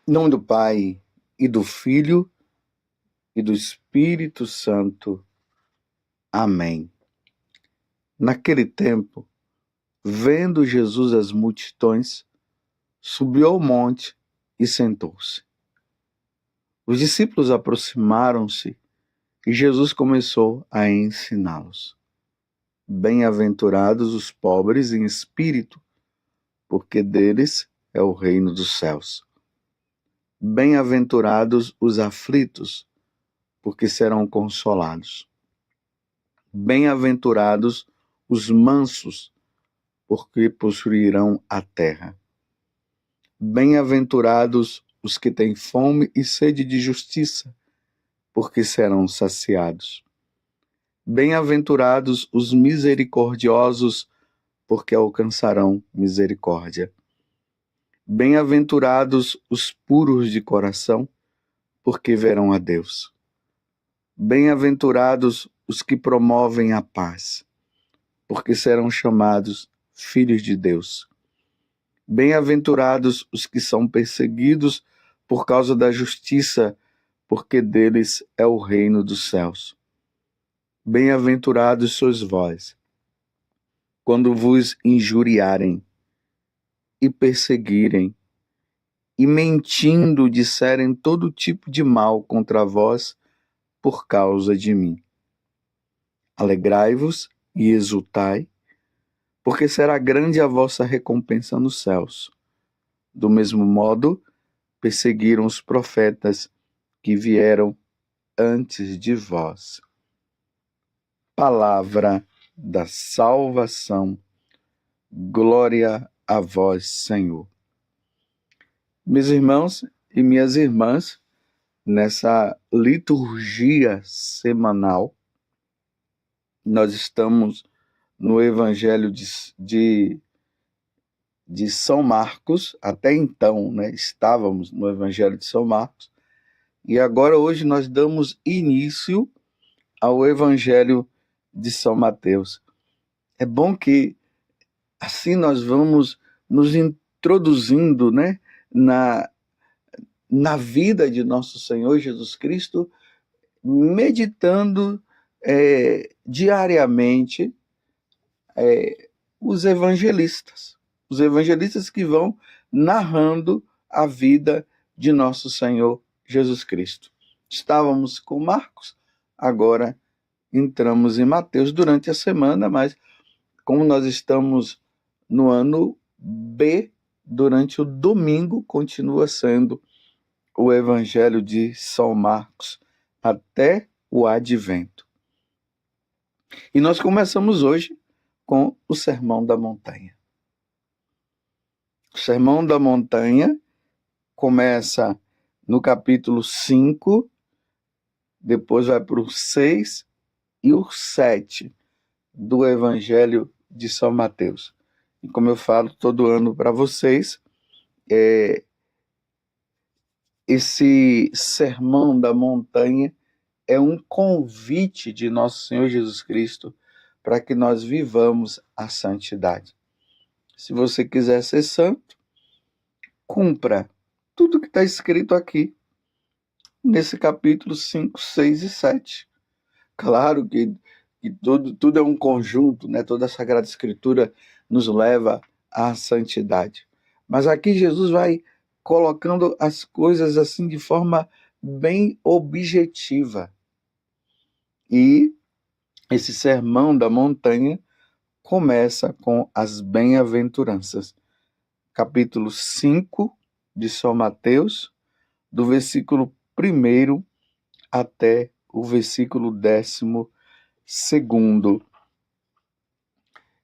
Em nome do Pai, e do Filho, e do Espírito Santo. Amém. Naquele tempo, vendo Jesus as multidões, subiu ao monte e sentou-se. Os discípulos aproximaram-se e Jesus começou a ensiná-los. Bem-aventurados os pobres em espírito, porque deles é o reino dos céus. Bem-aventurados os aflitos, porque serão consolados. Bem-aventurados os mansos, porque possuirão a terra. Bem-aventurados os que têm fome e sede de justiça, porque serão saciados. Bem-aventurados os misericordiosos, porque alcançarão misericórdia. Bem-aventurados os puros de coração, porque verão a Deus. Bem-aventurados os que promovem a paz, porque serão chamados filhos de Deus. Bem-aventurados os que são perseguidos por causa da justiça, porque deles é o reino dos céus. Bem-aventurados sois vós, quando vos injuriarem e perseguirem, e mentindo disserem todo tipo de mal contra vós por causa de mim. Alegrai-vos e exultai, porque será grande a vossa recompensa nos céus. Do mesmo modo, perseguiram os profetas que vieram antes de vós. Palavra da salvação. Glória a vós, Senhor. Meus irmãos e minhas irmãs, nessa liturgia semanal, nós estamos no Evangelho de São Marcos. Até então, estávamos no Evangelho de São Marcos, e agora hoje nós damos início ao Evangelho de São Mateus. É bom que assim nós vamos nos introduzindo, na vida de nosso Senhor Jesus Cristo, meditando diariamente os evangelistas que vão narrando a vida de nosso Senhor Jesus Cristo. Estávamos com Marcos, agora entramos em Mateus durante a semana, mas como nós estamos no ano B, durante o domingo continua sendo o Evangelho de São Marcos até o Advento. E nós começamos hoje com o Sermão da Montanha. O Sermão da Montanha começa no capítulo 5, depois vai para o 6 e o 7 do Evangelho de São Mateus. E como eu falo todo ano para vocês, esse Sermão da Montanha é um convite de nosso Senhor Jesus Cristo para que nós vivamos a santidade. Se você quiser ser santo, cumpra tudo que está escrito aqui, nesse capítulo 5, 6 e 7. Claro que tudo é um conjunto, toda a Sagrada Escritura nos leva à santidade. Mas aqui Jesus vai colocando as coisas assim de forma bem objetiva. E esse Sermão da Montanha começa com as bem-aventuranças. Capítulo 5 de São Mateus, do versículo 1 até o versículo 12.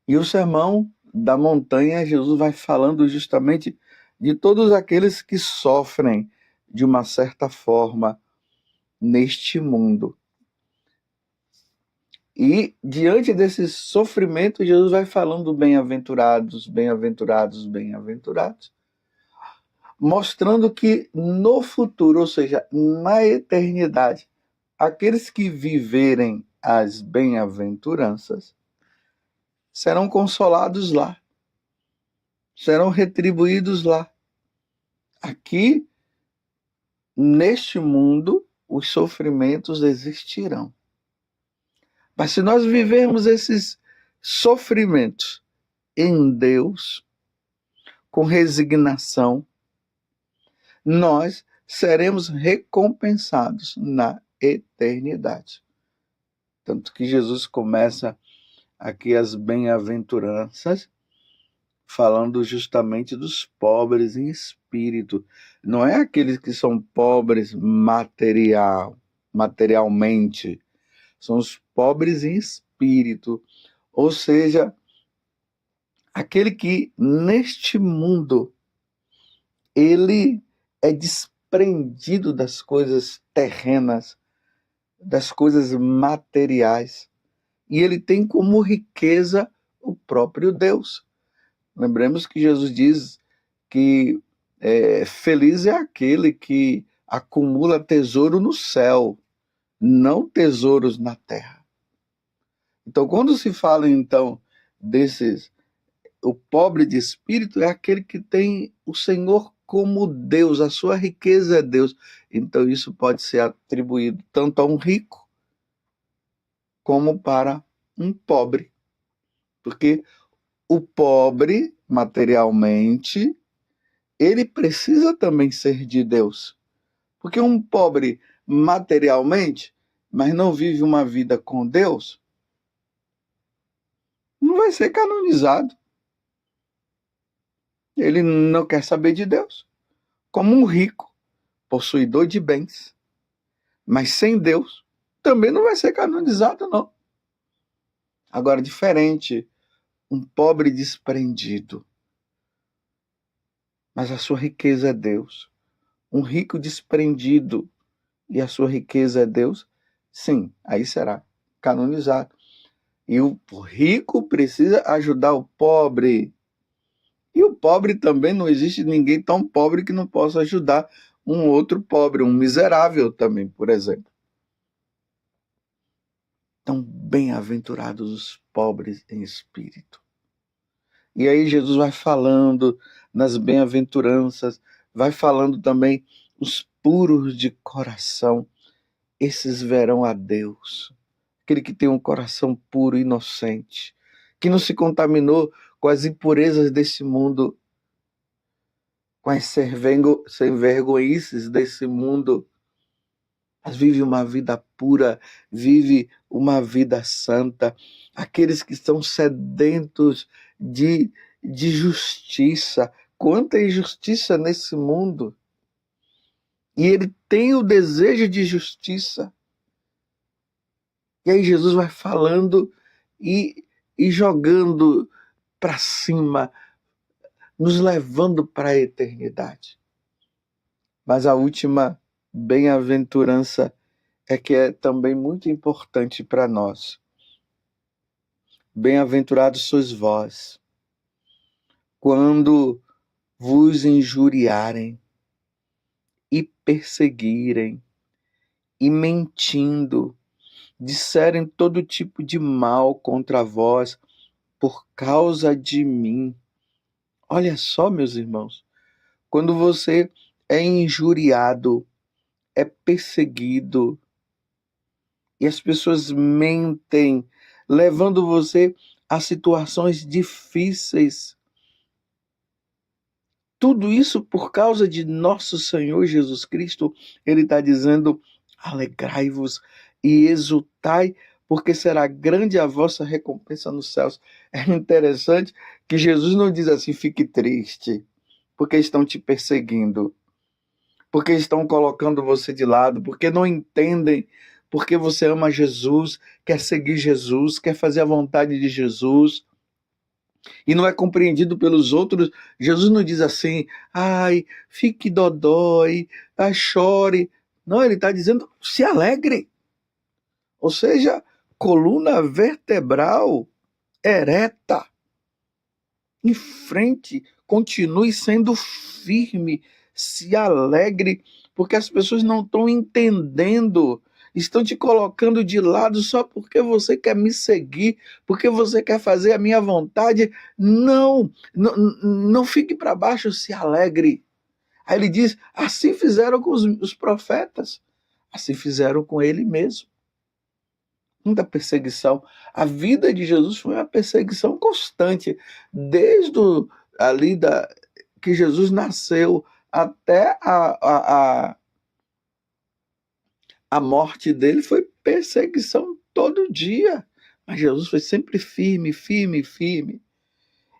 E o Sermão da Montanha, Jesus vai falando justamente de todos aqueles que sofrem de uma certa forma neste mundo. E diante desse sofrimento, Jesus vai falando bem-aventurados, bem-aventurados, bem-aventurados, mostrando que no futuro, ou seja, na eternidade, aqueles que viverem as bem-aventuranças serão consolados lá, serão retribuídos lá. Aqui neste mundo os sofrimentos existirão. Mas se nós vivermos esses sofrimentos em Deus, com resignação, nós seremos recompensados na eternidade. Tanto que Jesus começa aqui as bem-aventuranças falando justamente dos pobres em espírito. Não é aqueles que são pobres materialmente, são os pobres em espírito, ou seja, aquele que neste mundo ele é desprendido das coisas terrenas, das coisas materiais, e ele tem como riqueza o próprio Deus. Lembremos que Jesus diz que feliz é aquele que acumula tesouro no céu, não tesouros na terra. Então, quando se fala, então, o pobre de espírito é aquele que tem o Senhor como Deus, a sua riqueza é Deus. Então, isso pode ser atribuído tanto a um rico como para um pobre. Porque o pobre, materialmente, ele precisa também ser de Deus. Porque um pobre materialmente, mas não vive uma vida com Deus, não vai ser canonizado. Ele não quer saber de Deus. Como um rico, possuidor de bens, mas sem Deus, também não vai ser canonizado, não. Agora, diferente, um pobre desprendido, mas a sua riqueza é Deus. Um rico desprendido e a sua riqueza é Deus, sim, aí será canonizado. E o rico precisa ajudar o pobre. E o pobre também, não existe ninguém tão pobre que não possa ajudar um outro pobre, um miserável também, por exemplo. Então, bem-aventurados os pobres em espírito. E aí Jesus vai falando nas bem-aventuranças, vai falando também os puros de coração. Esses verão a Deus. Aquele que tem um coração puro, inocente, que não se contaminou com as impurezas desse mundo, com as sem vergonhices desse mundo, mas vive uma vida pura, vive uma vida santa. Aqueles que estão sedentos de justiça. Quanta injustiça nesse mundo! E ele tem o desejo de justiça. E aí Jesus vai falando e jogando para cima, nos levando para a eternidade. Mas a última bem-aventurança é que é também muito importante para nós. Bem-aventurados sois vós, quando vos injuriarem e perseguirem e mentindo, disserem todo tipo de mal contra vós por causa de mim. Olha só, meus irmãos, quando você é injuriado, é perseguido, e as pessoas mentem, levando você a situações difíceis. Tudo isso por causa de nosso Senhor Jesus Cristo. Ele está dizendo, alegrai-vos e exultai, porque será grande a vossa recompensa nos céus. É interessante que Jesus não diz assim, fique triste, porque estão te perseguindo, porque estão colocando você de lado, porque não entendem, porque você ama Jesus, quer seguir Jesus, quer fazer a vontade de Jesus, e não é compreendido pelos outros. Jesus não diz assim, ai, fique dodói, chore. Não, ele está dizendo, se alegre. Ou seja, coluna vertebral ereta, em frente, continue sendo firme, se alegre, porque as pessoas não estão entendendo, estão te colocando de lado só porque você quer me seguir, porque você quer fazer a minha vontade. Não, não fique para baixo, se alegre. Aí ele diz, assim fizeram com os profetas, assim fizeram com ele mesmo. Muita perseguição. A vida de Jesus foi uma perseguição constante, desde ali que Jesus nasceu até a morte dele, foi perseguição todo dia. Mas Jesus foi sempre firme, firme, firme.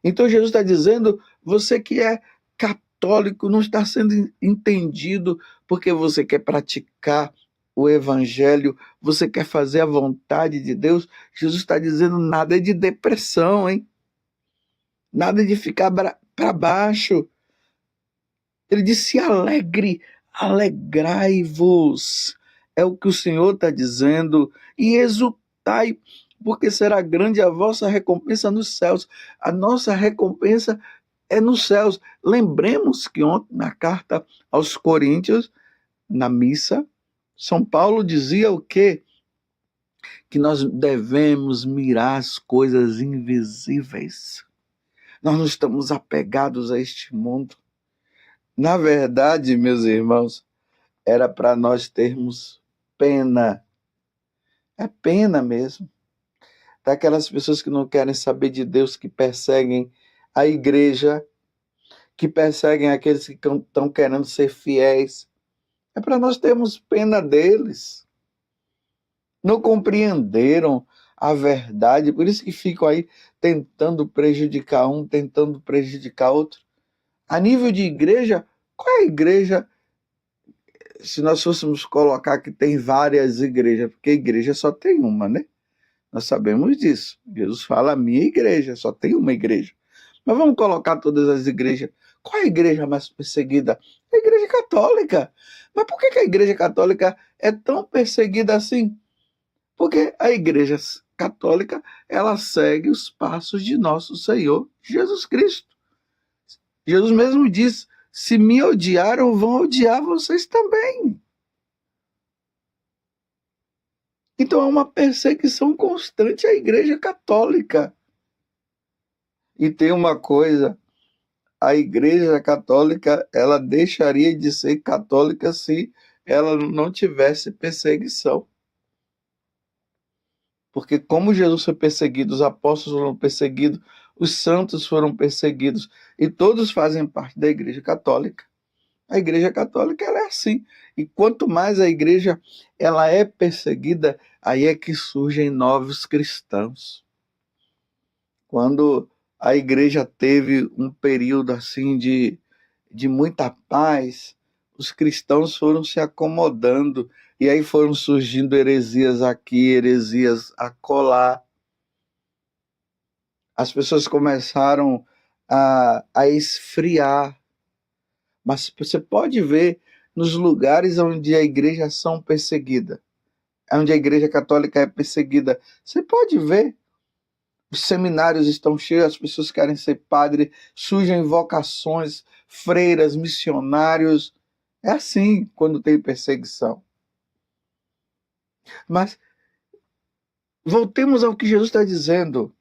Então Jesus está dizendo, você que é católico não está sendo entendido porque você quer praticar o evangelho, você quer fazer a vontade de Deus. Jesus está dizendo, nada de depressão, hein? Nada de ficar para baixo. Ele disse, alegre, alegrai-vos. É o que o Senhor está dizendo. E exultai, porque será grande a vossa recompensa nos céus. A nossa recompensa é nos céus. Lembremos que ontem, na carta aos Coríntios, na missa, São Paulo dizia o quê? Que nós devemos mirar as coisas invisíveis. Nós não estamos apegados a este mundo. Na verdade, meus irmãos, era para nós termos pena. É pena mesmo. Daquelas pessoas que não querem saber de Deus, que perseguem a igreja, que perseguem aqueles que estão querendo ser fiéis. É para nós termos pena deles. Não compreenderam a verdade, por isso que ficam aí tentando prejudicar um, tentando prejudicar outro. A nível de igreja, qual é a igreja? Se nós fôssemos colocar que tem várias igrejas, porque igreja só tem uma, né? Nós sabemos disso. Jesus fala, a minha igreja, só tem uma igreja. Mas vamos colocar todas as igrejas. Qual é a igreja mais perseguida? A igreja católica. Mas por que a igreja católica é tão perseguida assim? Porque a igreja católica, ela segue os passos de nosso Senhor Jesus Cristo. Jesus mesmo diz, se me odiaram, vão odiar vocês também. Então é uma perseguição constante à igreja católica. E tem uma coisa, a igreja católica, ela deixaria de ser católica se ela não tivesse perseguição. Porque como Jesus foi perseguido, os apóstolos foram perseguidos, os santos foram perseguidos, e todos fazem parte da igreja católica. A igreja católica, ela é assim. E quanto mais a igreja ela é perseguida, aí é que surgem novos cristãos. Quando a igreja teve um período assim de muita paz, os cristãos foram se acomodando, e aí foram surgindo heresias aqui, heresias acolá. As pessoas começaram a esfriar. Mas você pode ver nos lugares onde a igreja são perseguida, onde a igreja católica é perseguida, você pode ver, os seminários estão cheios, as pessoas querem ser padre, surgem vocações, freiras, missionários. É assim quando tem perseguição. Mas voltemos ao que Jesus está dizendo.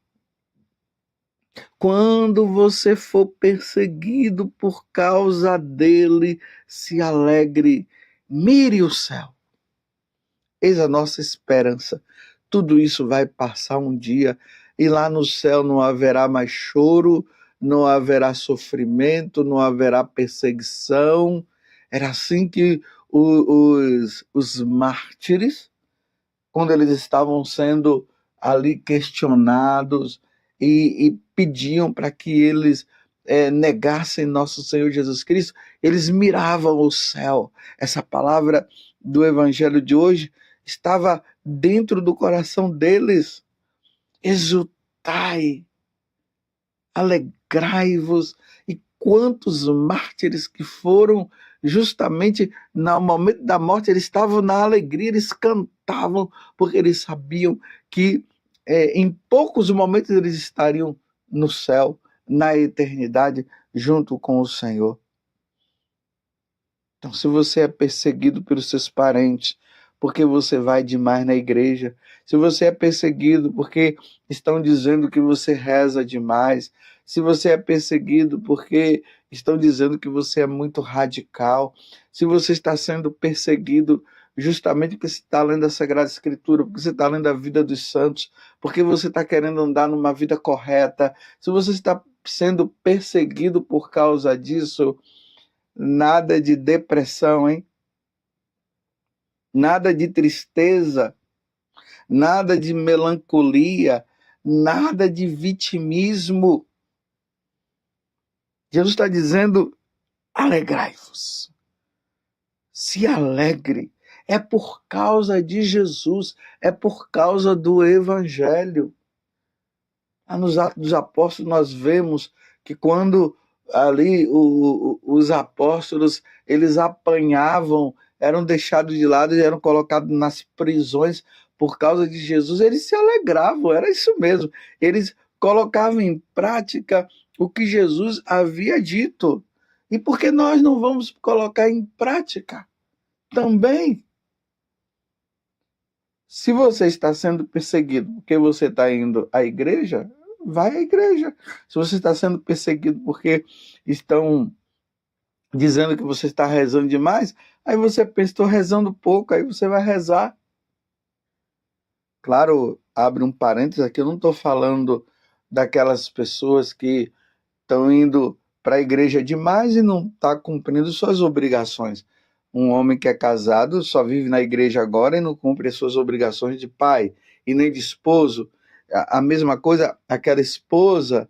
Quando você for perseguido por causa dele, se alegre, mire o céu. Eis a nossa esperança. Tudo isso vai passar um dia, e lá no céu não haverá mais choro, não haverá sofrimento, não haverá perseguição. Era assim que os mártires, quando eles estavam sendo ali questionados e pediam para que eles negassem nosso Senhor Jesus Cristo, eles miravam o céu. Essa palavra do evangelho de hoje estava dentro do coração deles. Exultai, alegrai-vos. E quantos mártires que foram justamente no momento da morte, eles estavam na alegria, eles cantavam, porque eles sabiam que em poucos momentos eles estariam no céu, na eternidade, junto com o Senhor. Então, se você é perseguido pelos seus parentes, porque você vai demais na igreja, se você é perseguido porque estão dizendo que você reza demais, se você é perseguido porque estão dizendo que você é muito radical, se você está sendo perseguido justamente porque você está lendo a Sagrada Escritura, porque você está lendo a vida dos santos, porque você está querendo andar numa vida correta, se você está sendo perseguido por causa disso, nada de depressão, hein? Nada de tristeza, nada de melancolia, nada de vitimismo. Jesus está dizendo: alegrai-vos, se alegre. É por causa de Jesus, é por causa do Evangelho. Nos Atos dos Apóstolos nós vemos que quando ali os apóstolos eles apanhavam, eram deixados de lado e eram colocados nas prisões por causa de Jesus, eles se alegravam, era isso mesmo. Eles colocavam em prática o que Jesus havia dito. E por que nós não vamos colocar em prática também? Se você está sendo perseguido porque você está indo à igreja, vai à igreja. Se você está sendo perseguido porque estão dizendo que você está rezando demais, aí você pensa, estou rezando pouco, aí você vai rezar. Claro, abre um parênteses aqui, eu não estou falando daquelas pessoas que estão indo para a igreja demais e não está cumprindo suas obrigações. Um homem que é casado só vive na igreja agora e não cumpre as suas obrigações de pai e nem de esposo. A mesma coisa, aquela esposa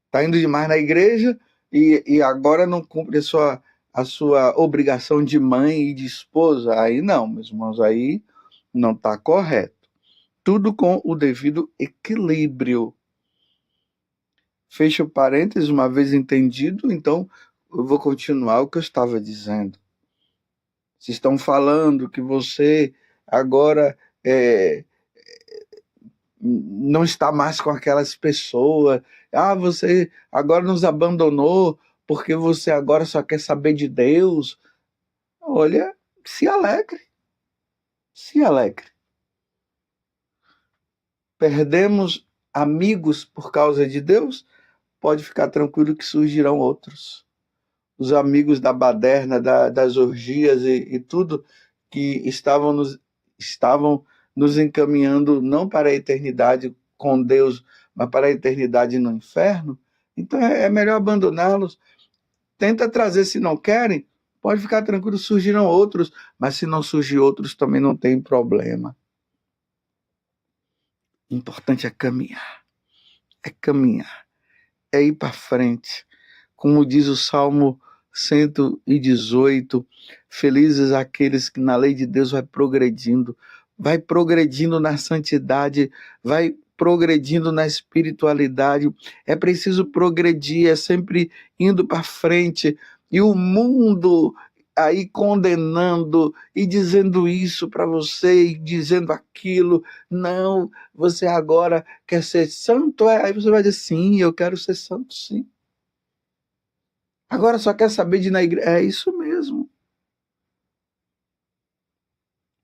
está indo demais na igreja e agora não cumpre a sua obrigação de mãe e de esposa. Aí não, meus irmãos, aí não está correto. Tudo com o devido equilíbrio. Fecha o parênteses, uma vez entendido, então eu vou continuar o que eu estava dizendo. Se estão falando que você agora não está mais com aquelas pessoas, você agora nos abandonou porque você agora só quer saber de Deus. Olha, se alegre, se alegre. Perdemos amigos por causa de Deus? Pode ficar tranquilo que surgirão outros. Os amigos da baderna, das orgias e tudo que estavam nos encaminhando não para a eternidade com Deus, mas para a eternidade no inferno. Então é melhor abandoná-los. Tenta trazer, se não querem, pode ficar tranquilo, surgirão outros, mas se não surgir outros também não tem problema. O importante é caminhar, é ir para frente. Como diz o Salmo 118, felizes aqueles que na lei de Deus vai progredindo na santidade, vai progredindo na espiritualidade. É preciso progredir, é sempre indo para frente. E o mundo aí condenando e dizendo isso para você e dizendo aquilo. Não, você agora quer ser santo? Aí você vai dizer, sim, eu quero ser santo, sim. Agora só quer saber de ir na igreja. É isso mesmo.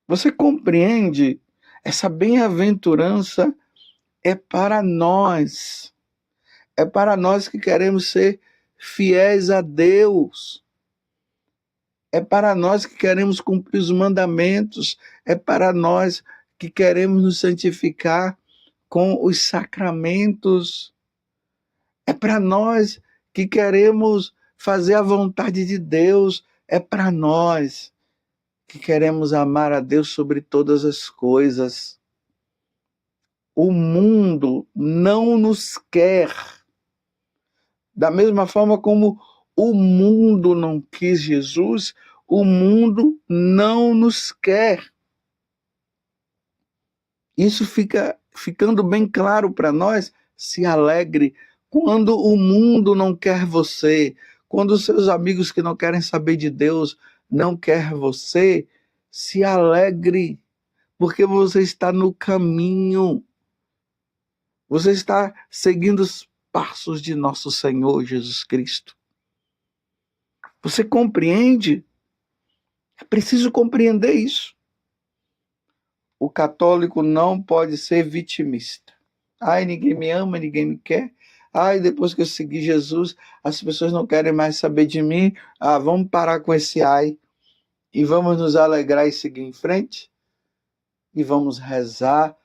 Você compreende? Essa bem-aventurança é para nós. É para nós que queremos ser fiéis a Deus. É para nós que queremos cumprir os mandamentos. É para nós que queremos nos santificar com os sacramentos. É para nós que queremos fazer a vontade de Deus. É para nós que queremos amar a Deus sobre todas as coisas. O mundo não nos quer. Da mesma forma como o mundo não quis Jesus, o mundo não nos quer. Isso fica ficando bem claro para nós. Se alegre quando o mundo não quer você, quando os seus amigos que não querem saber de Deus não quer você, se alegre, porque você está no caminho. Você está seguindo os passos de nosso Senhor Jesus Cristo. Você compreende? É preciso compreender isso. o católico não pode ser vitimista. Ai, ninguém me ama, ninguém me quer. Ai, depois que eu segui Jesus, as pessoas não querem mais saber de mim. Ah, vamos parar com esse ai e vamos nos alegrar e seguir em frente. E vamos rezar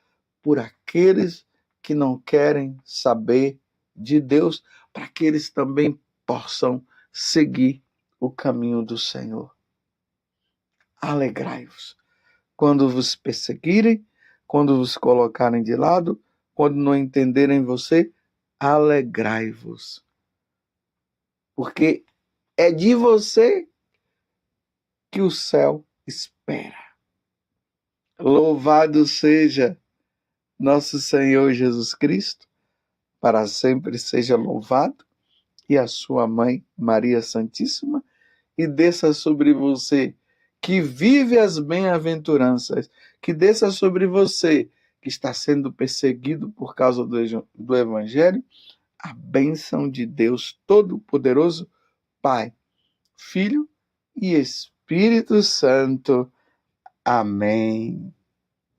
por aqueles que não querem saber de Deus, para que eles também possam seguir o caminho do Senhor. Alegrai-vos quando vos perseguirem, quando vos colocarem de lado, quando não entenderem você, alegrai-vos. Porque é de você que o céu espera. Louvado seja nosso Senhor Jesus Cristo, para sempre seja louvado, e a sua mãe, Maria Santíssima, e desça sobre você que vive as bem-aventuranças, que desça sobre você que está sendo perseguido por causa do Evangelho, a bênção de Deus Todo-Poderoso, Pai, Filho e Espírito Santo. Amém.